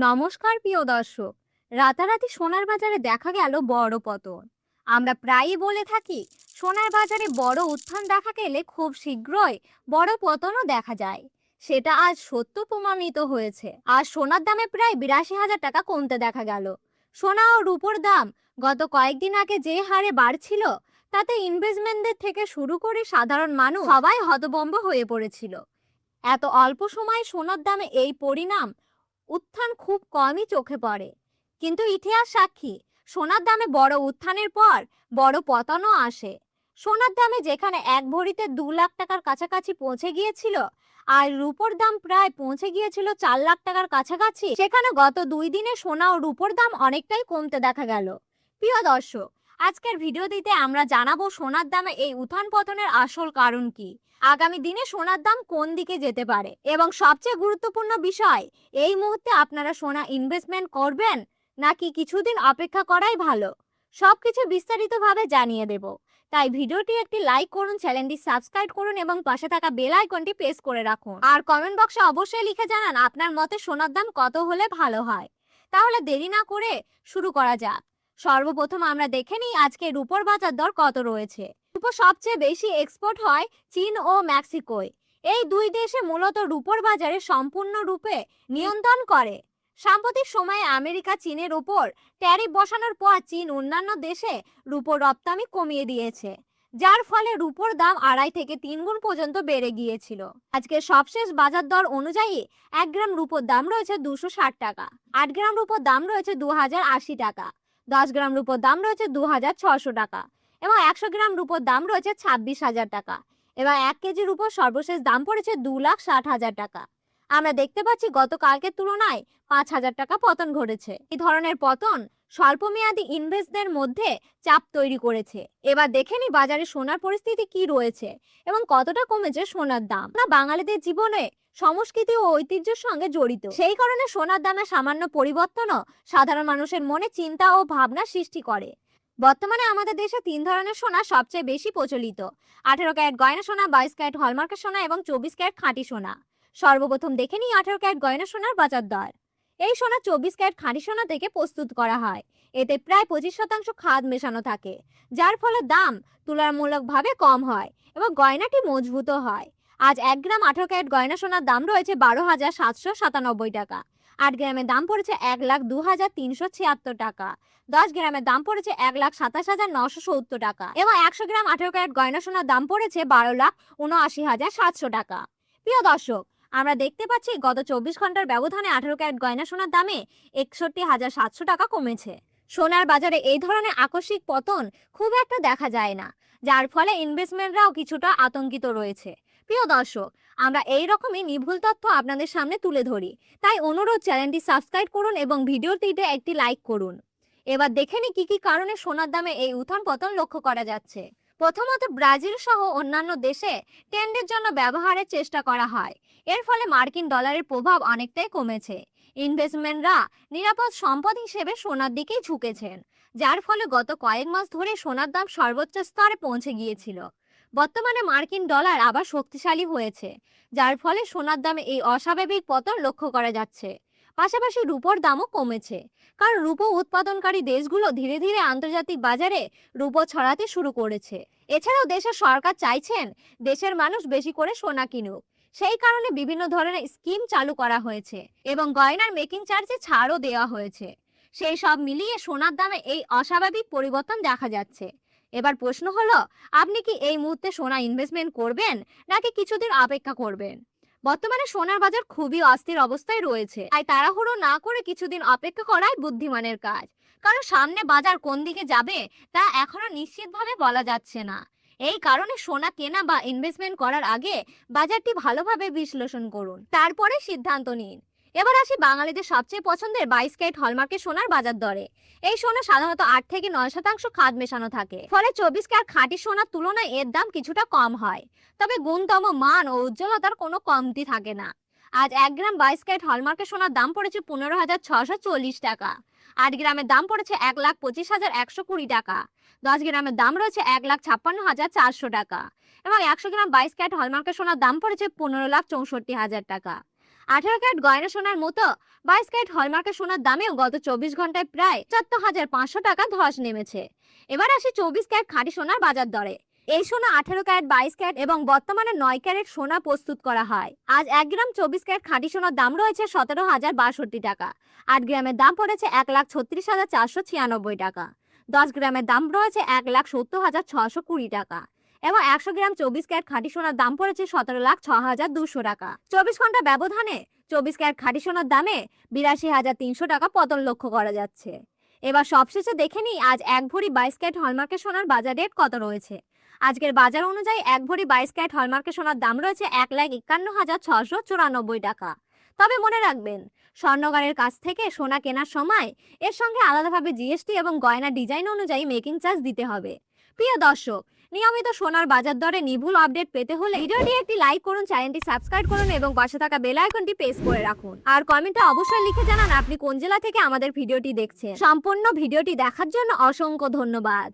নমস্কার প্রিয় দর্শক। রাতারাতি সোনার বাজারে দেখা গেল বড় পতন। আমরা প্রায়ই বলে থাকি সোনার বাজারে বড় উত্থান দেখা গেলে খুব শীঘ্রই বড় পতনও দেখা যায়। সেটা আজ সত্য প্রমাণিত হয়েছে। আর সোনার দামে প্রায় ৮২,০০০ টাকা কমতে দেখা গেল। সোনা ও রূপোর দাম গত কয়েকদিন আগে যে হারে বাড়ছিল, তাতে ইনভেস্টমেন্টদের থেকে শুরু করে সাধারণ মানুষ সবাই হতভম্ব হয়ে পড়েছিল। এত অল্প সময়ে সোনার দামে এই পরিণাম উত্থান খুব কমই চোখে পড়ে, কিন্তু ইতিহাস সাক্ষী সোনার দামে বড় উত্থানের পর বড় পতনও আসে। সোনার দামে যেখানে এক ভরিতে ২ লাখ টাকার কাছাকাছি পৌঁছে গিয়েছিল আর রূপোর দাম প্রায় পৌঁছে গিয়েছিল ৪ লাখ টাকার কাছাকাছি, সেখানে গত ২ দিনে সোনা ও রূপোর দাম অনেকটাই কমতে দেখা গেল। প্রিয় দর্শক, আজকের ভিডিওটিতে আমরা জানাবো সোনার দামে এই উত্থান পতনের আসল কারণ কি, আগামী দিনে সোনার দাম কোন দিকে যেতে পারে, এবং সবচেয়ে গুরুত্বপূর্ণ বিষয়, এই মুহূর্তে আপনারা সোনা ইনভেস্টমেন্ট করবেন নাকি কিছুদিন অপেক্ষা করাই ভালো। সবকিছু বিস্তারিতভাবে জানিয়ে দেব। তাই ভিডিওটি একটি লাইক করুন, চ্যানেলটি সাবস্ক্রাইব করুন এবং পাশে থাকা বেল আইকনটি প্রেস করে রাখুন। আর কমেন্ট বক্সে অবশ্যই লিখে জানান আপনার মতে সোনার দাম কত হলে ভালো হয়। তাহলে দেরি না করে শুরু করা যাক। সর্বপ্রথম আমরা দেখে নিই আজকে রূপোর বাজার দর কত রয়েছে। রূপো সবচেয়ে বেশি এক্সপোর্ট হয় চীন ও মেক্সিকোয়। এই দুই দেশে মূলত রূপোর বাজারে সম্পূর্ণরূপে নিয়ন্ত্রণ করে। সাম্প্রতিক সময়ে আমেরিকা চীনের উপর ট্যারিফ বসানোর পর চীন অন্যান্য দেশে রূপোর রপ্তানি কমিয়ে দিয়েছে, যার ফলে রূপোর দাম ২.৫ থেকে ৩ গুণ পর্যন্ত বেড়ে গিয়েছিল। আজকে সবশেষ বাজার দর অনুযায়ী ১ গ্রাম রূপোর দাম রয়েছে ২৬০ টাকা, ৮ গ্রাম রূপোর দাম রয়েছে ২০৮০ টাকা, ১০ গ্রাম রূপোর দাম রয়েছে ২৬০০ টাকা এবং ১০০ গ্রাম রূপোর দাম রয়েছে ২৬,০০০ টাকা এবং ১ কেজি রূপোর সর্বশেষ দাম পড়েছে ২,৬০,০০০ টাকা। আমরা দেখতে পাচ্ছি গতকালকের তুলনায় ৫,০০০ টাকা পতন ঘটেছে। এই ধরনের পতন স্বল্পমেয়াদী ইনভেস্টরদের মধ্যে চাপ তৈরি করেছে। এবার দেখে নি বাজারে সোনার পরিস্থিতি কি রয়েছে এবং কতটা কমেছে সোনার দাম। না, বাঙালিদের জীবনে সংস্কৃতি ও ঐতিহ্যের সঙ্গে জড়িত, সেই কারণে সোনার দামে সামান্য পরিবর্তনও সাধারণ মানুষের মনে চিন্তা ও ভাবনা সৃষ্টি করে। বর্তমানে আমাদের দেশে ৩ ধরনের সোনা সবচেয়ে বেশি প্রচলিত: ১৮ ক্যারেট গয়না সোনা, ২২ ক্যারেট হলমার্কের সোনা এবং ২৪ ক্যারেট খাঁটি সোনা। সর্বপ্রথম দেখে নিই ১৮ ক্যারেট গয়না সোনার বাজার দর। এই সোনা ২৪ ক্যারেট খাঁটি সোনা থেকে প্রস্তুত করা হয়। এতে প্রায় ২৫% খাদ মেশানো থাকে, যার ফলে দাম তুলনামূলকভাবে কম হয় এবং গয়নাটি মজবুত হয়। আজ ১ গ্রাম ১৮ ক্যারেট গয়না সোনার দাম রয়েছে ১২,৭৯৭ টাকা। ৮ গ্রামের দাম পড়েছে ১,০২,৩৭৬ টাকা। ১০ গ্রামের দাম পড়েছে ১,২৭,৯৭০ টাকা এবং ১০০ গ্রাম ১৮ ক্যারেট গয়না সোনার দাম পড়েছে ১২,৭৯,৭০০ টাকা। প্রিয় দর্শক, আমরা দেখতে পাচ্ছি গত ২৪ ঘন্টার ব্যবধানে ১৮ ক্যারেট গয়না সোনার দামে ৬১,৭০০ টাকা কমেছে। সোনার বাজারে এই ধরনের আকস্মিক পতন খুব একটা দেখা যায় না, যার ফলে ইনভেস্টমেন্টরাও কিছুটা আতঙ্কিত রয়েছে। প্রিয় দর্শক, আমরা এই রকমই নির্ভুল তথ্য আপনাদের সামনে তুলে ধরি, তাই অনুরোধ চ্যানেলটি সাবস্ক্রাইব করুন এবং ভিডিওটিতে একটি লাইক করুন। এবার দেখে নি কি কি কারণে সোনার দামে এই উত্থান পতন লক্ষ্য করা যাচ্ছে। প্রথমত, ব্রাজিল সহ অন্যান্য দেশে টেন্ডের জন্য ব্যবহারের চেষ্টা করা হয়। এর ফলে মার্কিন ডলারের প্রভাব অনেকটাই কমেছে। ইনভেস্টমেন্টরা নিরাপদ সম্পদ হিসেবে সোনার দিকেই ঝুঁকেছেন, যার ফলে গত কয়েক মাস ধরে সোনার দাম সর্বোচ্চ স্তরে পৌঁছে গিয়েছিল। বর্তমানে মার্কিন ডলার আবার শক্তিশালী হয়েছে, যার ফলে সোনার দামে এই অস্বাভাবিক পতন লক্ষ্য করা যাচ্ছে। পাশাপাশি রূপোর দামও কমেছে, কারণ রূপো উৎপাদনকারী দেশগুলো ধীরে ধীরে আন্তর্জাতিক বাজারে রূপো ছড়াতে শুরু করেছে। এছাড়াও দেশের সরকার চাইছেন দেশের মানুষ বেশি করে সোনা কিনুক, সেই কারণে বিভিন্ন ধরনের স্কিম চালু করা হয়েছে এবং গয়নার মেকিং চার্জে ছাড়ও দেওয়া হয়েছে। সেই সব মিলিয়ে সোনার দামে এই অস্বাভাবিক পরিবর্তন দেখা যাচ্ছে। এবার প্রশ্ন হলো, আপনি কি এই মুহূর্তে সোনা ইনভেস্টমেন্ট করবেন নাকি কিছুদিন অপেক্ষা করবেন? বর্তমানে সোনার বাজার খুবই অস্থির অবস্থায় রয়েছে, তাই তাড়াহুড়ো না করে কিছুদিন অপেক্ষা করাই বুদ্ধিমানের কাজ। কারণ সামনে বাজার কোন দিকে যাবে তা এখনো নিশ্চিতভাবে বলা যাচ্ছে না। এই কারণে সোনা কেনা বা ইনভেস্টমেন্ট করার আগে বাজারটি ভালোভাবে বিশ্লেষণ করুন, তারপরে সিদ্ধান্ত নিন। এবার আসি বাঙালিদের সবচেয়ে পছন্দের ২২ ক্যারেট হলমার্কের সোনার বাজার দরে। এই সোনা সাধারণত ৮ থেকে ৯% খাদ মেশানো থাকে, ফলে ২৪ ক্যারেট খাঁটি সোনার তুলনায় এর দাম কিছুটা কম হয়, তবে গুণতম মান ও উজ্জ্বলতার কোনো কমতি থাকে না। আজ ১ গ্রাম ২২ ক্যারেট হলমার্কের সোনার দাম পড়েছে ১৫,৬৪০ টাকা। ৮ গ্রামের দাম পড়েছে ১,২৫,১২০ টাকা। ১০ গ্রামের দাম রয়েছে ১,৫৬,৪০০ টাকা এবং ১০০ গ্রাম ২২ ক্যারেট হলমার্কের সোনার দাম পড়েছে ১৫,৬৪,০০০ টাকা। 18 ক্যারেট গয়না সোনার মতো 22 ক্যারেট হলমার্কের সোনার দামেও গত 24 ঘন্টায় প্রায় ৭৪,৫০০ টাকা ধস নেমেছে। এবার আসি 24 ক্যারেট খাঁটি সোনার বাজার দরে। এই সোনা 18 ক্যারেট, 22 ক্যারেট এবং বর্তমানে 9 ক্যারেট সোনা প্রস্তুত করা হয়। আজ 1 গ্রাম 24 ক্যারেট খাঁটি সোনার দাম রয়েছে 17,062 টাকা। 8 গ্রামের দাম পড়েছে 1,36,496 টাকা। 10 গ্রামের দাম রয়েছে 1,70,620 টাকা এবং 100 গ্রাম 24 ক্যারেট খাঁটি সোনার দাম পড়েছে 17,06,200 টাকা। 24 ঘন্টা ব্যবধানে 24 ক্যারেট খাঁটি সোনার দামে 82,300 টাকা পতন লক্ষ্য করা যাচ্ছে। এবার সবশেষে দেখে নিই আজ 1 ভরি 22 ক্যারেট হলমার্কের সোনার বাজার রেট কত রয়েছে। আজকের বাজার অনুযায়ী 1 ভরি 22 ক্যারেট হলমার্কের সোনার দাম রয়েছে 1,51,694 টাকা। তবে মনে রাখবেন, স্বর্ণকারের কাছ থেকে সোনা কেনার সময় এর সঙ্গে আলাদাভাবে জিএসটি এবং গয়না ডিজাইন অনুযায়ী মেকিং চার্জ দিতে হবে। প্রিয় দর্শক, নিয়মিত সোনার বাজার দরে নির্ভুল আপডেট পেতে হলে ভিডিওটি একটি লাইক করুন, চ্যানেলটি সাবস্ক্রাইব করুন এবং পাশে থাকা বেল আইকনটি প্রেস করে রাখুন। আর কমেন্টে অবশ্যই লিখে জানান আপনি কোন জেলা থেকে আমাদের ভিডিওটি দেখছেন। সম্পূর্ণ ভিডিওটি দেখার জন্য অসংখ্য ধন্যবাদ।